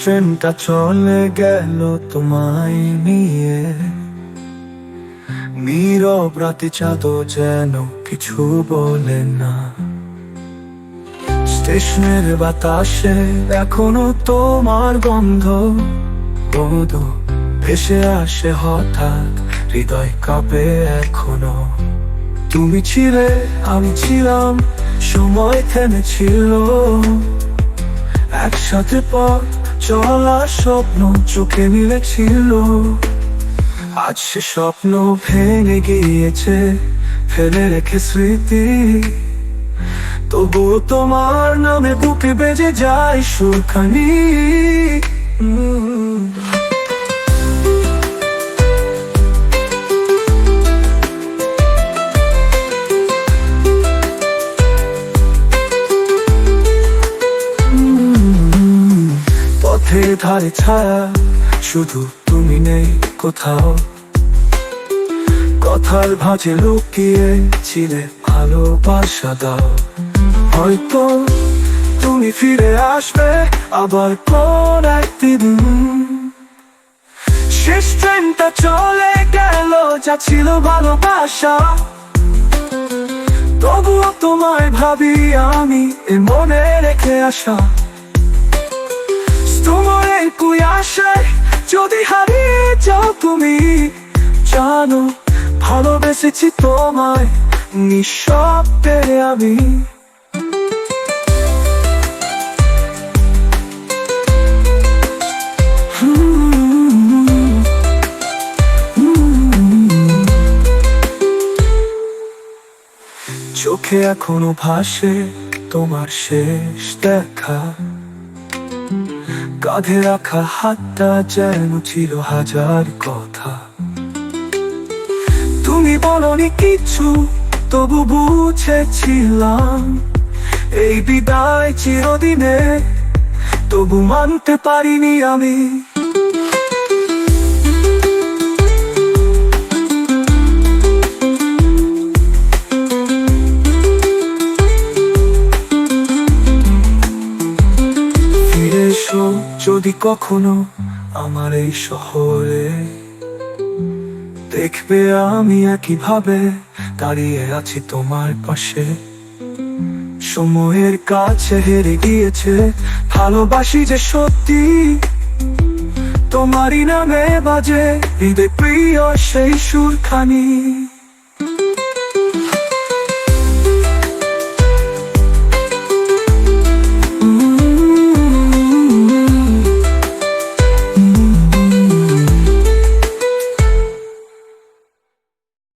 ট্রেনটা চলে গেল তোমায় নিয়ে, নীরব রাতে চাঁদও যেন কিছু বলে না। স্টেশনের বাতাসে এখনো তোমার গন্ধ গন্ধ ভেসে আসে হঠাৎ, হৃদয় কাঁপে এখনো। তুমি ছিলে, আমি ছিলাম, সময় থেমেছিল, একসাথে পথ চলা স্বপ্ন চোখে মিলেছিল। আজ সে স্বপ্ন ভেঙে গিয়েছে, ফেলে রেখে স্মৃতি, তবুও তোমার নামে বুকে বেজে যায় সুরখানি। পথের ধারে ছায়া, শুধু তুমি নেই কোথাও, কথার ভাঁজে লুকিয়ে ছিলে ভালোবাসা দাও। হয়তো তুমি ফিরে আসবে আবার কোন একদিন। শেষ ট্রেনটা চলে গেল, যা ছিল ভালোবাসা, তবুও তোমায় ভাবি আমি, এ মনে রেখে আসা। তোমার এই কুয়াশায় যদি হারিয়ে যাও তুমি, জানো ভালোবেসেছি তোমায় নিঃশব্দে আমি। চোখে এখনো ভাসে তোমার শেষ দেখা, কাঁধে রাখা হাতটা যেন ছিল হাজার কথা। তুমি বলনি কিছু, তবু বুঝেছিলাম এই বিদায় চিরদিনে, তবু মানতে পারিনি আমি। ফিরে এসো যদি কখনো আমার এই শহরে, দেখবে আমি একইভাবে দাঁড়িয়ে আছি তোমার পাশে। সময়ের কাছে হেরে গিয়েছে ভালোবাসি যে সত্যি, তোমারই নামে বাজে হৃদয় প্রিয় সেই সুরখানি।